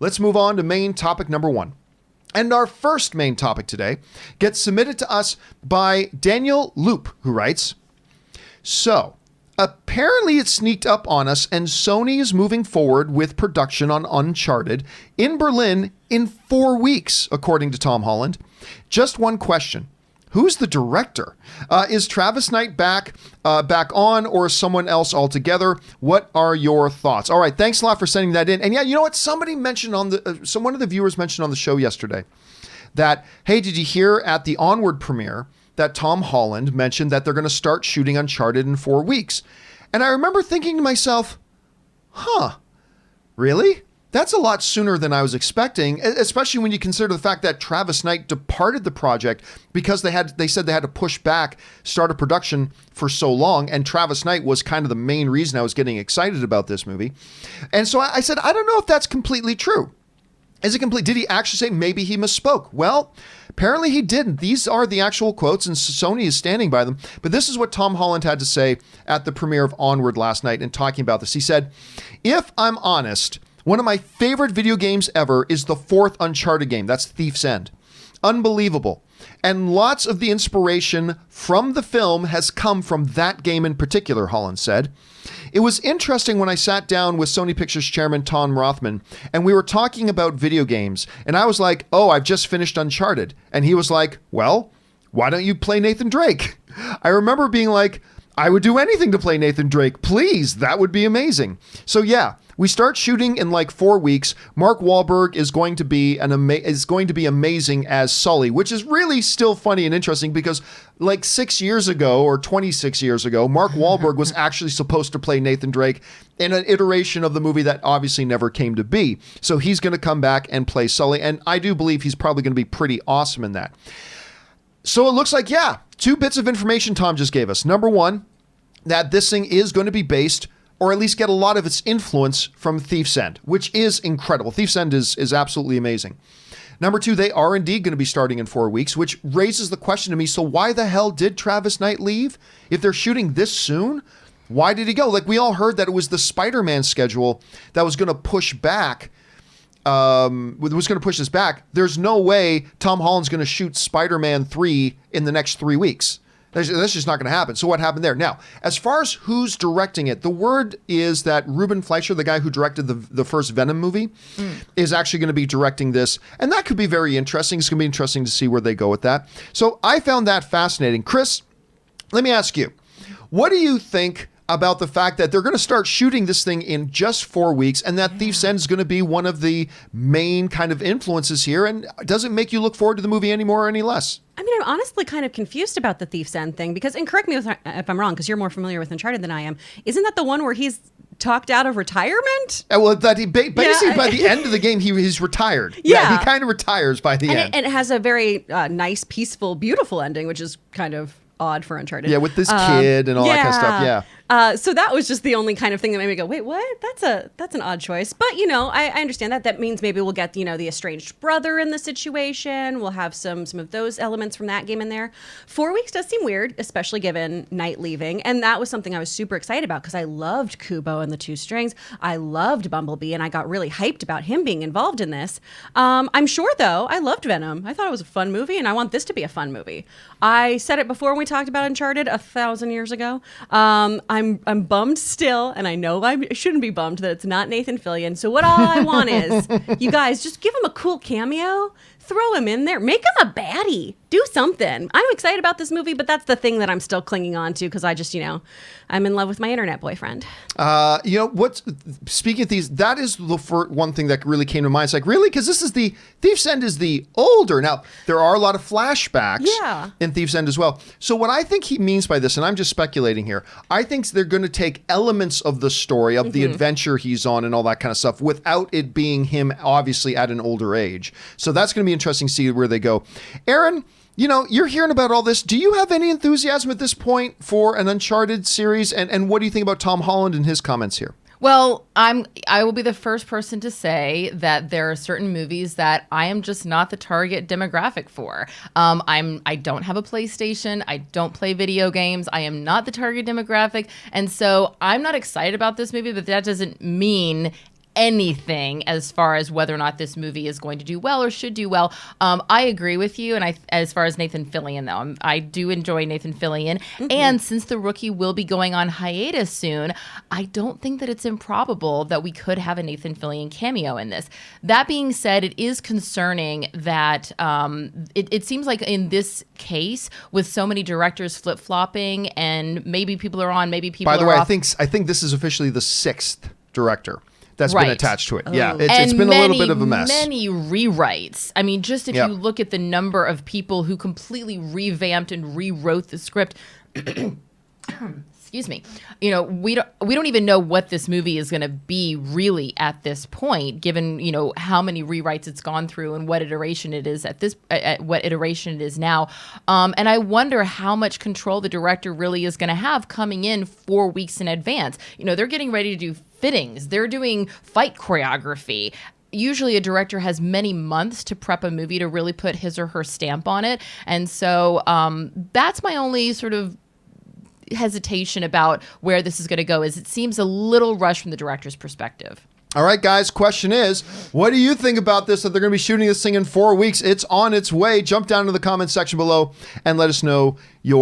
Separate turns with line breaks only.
let's move on to main topic number 1. And our first main topic today gets submitted to us by Daniel Loop, who writes, so apparently it sneaked up on us and Sony is moving forward with production on Uncharted in Berlin in 4 weeks, according to Tom Holland. Just one question. Who's the director? Is Travis Knight back on, or someone else altogether? What are your thoughts? All right, thanks a lot for sending that in. And yeah, you know what? Somebody mentioned on the one of the viewers mentioned on the show yesterday that, hey, did you hear at the Onward premiere that Tom Holland mentioned that they're going to start shooting Uncharted in 4 weeks? And I remember thinking to myself, really? That's a lot sooner than I was expecting, especially when you consider the fact that Travis Knight departed the project because they said they had to push back start of production for so long, and Travis Knight was kind of the main reason I was getting excited about this movie. And so I said, I don't know if that's completely true. Is it complete? Did he actually say maybe he misspoke? Well, apparently he didn't. These are the actual quotes, and Sony is standing by them. But this is what Tom Holland had to say at the premiere of Onward last night in talking about this. He said, if I'm honest, one of my favorite video games ever is the 4th Uncharted game. That's Thief's End. Unbelievable. And lots of the inspiration from the film has come from that game in particular, Holland said. It was interesting when I sat down with Sony Pictures chairman Tom Rothman and we were talking about video games. And I was like, oh, I've just finished Uncharted. And he was like, well, why don't you play Nathan Drake? I remember being like, I would do anything to play Nathan Drake. Please, that would be amazing. So yeah, we start shooting in like 4 weeks. Mark Wahlberg is going to be amazing as Sully, which is really still funny and interesting because like 6 years ago or 26 years ago, Mark Wahlberg was actually supposed to play Nathan Drake in an iteration of the movie that obviously never came to be. So he's going to come back and play Sully, and I do believe he's probably going to be pretty awesome in that. So it looks like, yeah, 2 bits of information Tom just gave us. Number 1, that this thing is going to be based, or at least get a lot of its influence from Thief's End, which is incredible. Thief's End is absolutely amazing. Number 2, they are indeed going to be starting in 4 weeks, which raises the question to me, so why the hell did Travis Knight leave? If they're shooting this soon, why did he go? Like, we all heard that it was the Spider-Man schedule that was going to push back this back. There's no way Tom Holland's going to shoot Spider-Man 3 in the next 3 weeks. That's just not going to happen. So what happened there? Now, as far as who's directing it, the word is that Ruben Fleischer, the guy who directed the first Venom movie, is actually going to be directing this. And that could be very interesting. It's going to be interesting to see where they go with that. So I found that fascinating. Chris, let me ask you, what do you think about the fact that they're going to start shooting this thing in just 4 weeks and that Thief's End is going to be one of the main kind of influences here? And does it make you look forward to the movie any more or any less?
I mean, I'm honestly kind of confused about the Thief's End thing because, and correct me if I'm wrong, because you're more familiar with Uncharted than I am. Isn't that the one where he's talked out of retirement?
Well, that he basically by the end of the game, he's retired. Yeah, he kind of retires by the end.
And it has a very nice, peaceful, beautiful ending, which is kind of odd for Uncharted.
Yeah, with this kid and all that kind of stuff. Yeah.
So that was just the only kind of thing that made me go, wait, what? That's an odd choice. But, you know, I understand that. That means maybe we'll get, you know, the estranged brother in the situation. We'll have some of those elements from that game in there. 4 weeks does seem weird, especially given Knight leaving. And that was something I was super excited about because I loved Kubo and the Two Strings. I loved Bumblebee, and I got really hyped about him being involved in this. I'm sure, though, I loved Venom. I thought it was a fun movie, and I want this to be a fun movie. I said it before when we talked about Uncharted 1,000 years ago. I'm bummed still, and I know I shouldn't be bummed that it's not Nathan Fillion. So all I want is you guys just give him a cool cameo, throw him in there, make him a baddie, do something. I'm excited about this movie, but that's the thing that I'm still clinging on to because I just, I'm in love with my internet boyfriend.
Speaking of these, that is the one thing that really came to mind. It's like, really? Because this is the Thief's End is the older. Now, there are a lot of flashbacks in Thief's End as well. So what I think he means by this, and I'm just speculating here, I think they're going to take elements of the story, of the adventure he's on and all that kind of stuff, without it being him obviously at an older age. So that's going to be interesting to see where they go. Aaron, you're hearing about all this. Do you have any enthusiasm at this point for an Uncharted series? And what do you think about Tom Holland and his comments here?
Well, I will be the first person to say that there are certain movies that I am just not the target demographic for. I don't have a PlayStation. I don't play video games. I am not the target demographic. And so I'm not excited about this movie, but that doesn't mean anything as far as whether or not this movie is going to do well or should do well. I agree with you, and as far as Nathan Fillion, though, I do enjoy Nathan Fillion, and since The Rookie will be going on hiatus soon, I don't think that it's improbable that we could have a Nathan Fillion cameo in this. That being said, it is concerning that it seems like in this case, with so many directors flip-flopping, and maybe people are on, maybe people are off.
By the way, I think this is officially the 6th director that's been attached to it. Yeah, it's been a little bit of a mess.
Many rewrites. I mean, just if you look at the number of people who completely revamped and rewrote the script. Excuse me. You know, we don't even know what this movie is going to be really at this point, given, you know, how many rewrites it's gone through and what iteration it is what iteration it is now. And I wonder how much control the director really is going to have coming in 4 weeks in advance. You know, they're getting ready to do fittings. They're doing fight choreography. Usually a director has many months to prep a movie to really put his or her stamp on it. And so that's my only sort of hesitation about where this is going to go, is it seems a little rushed from the director's perspective.
All right, guys, question is, what do you think about this, that they're going to be shooting this thing in 4 weeks? It's on its way. Jump down to the comment section below and let us know your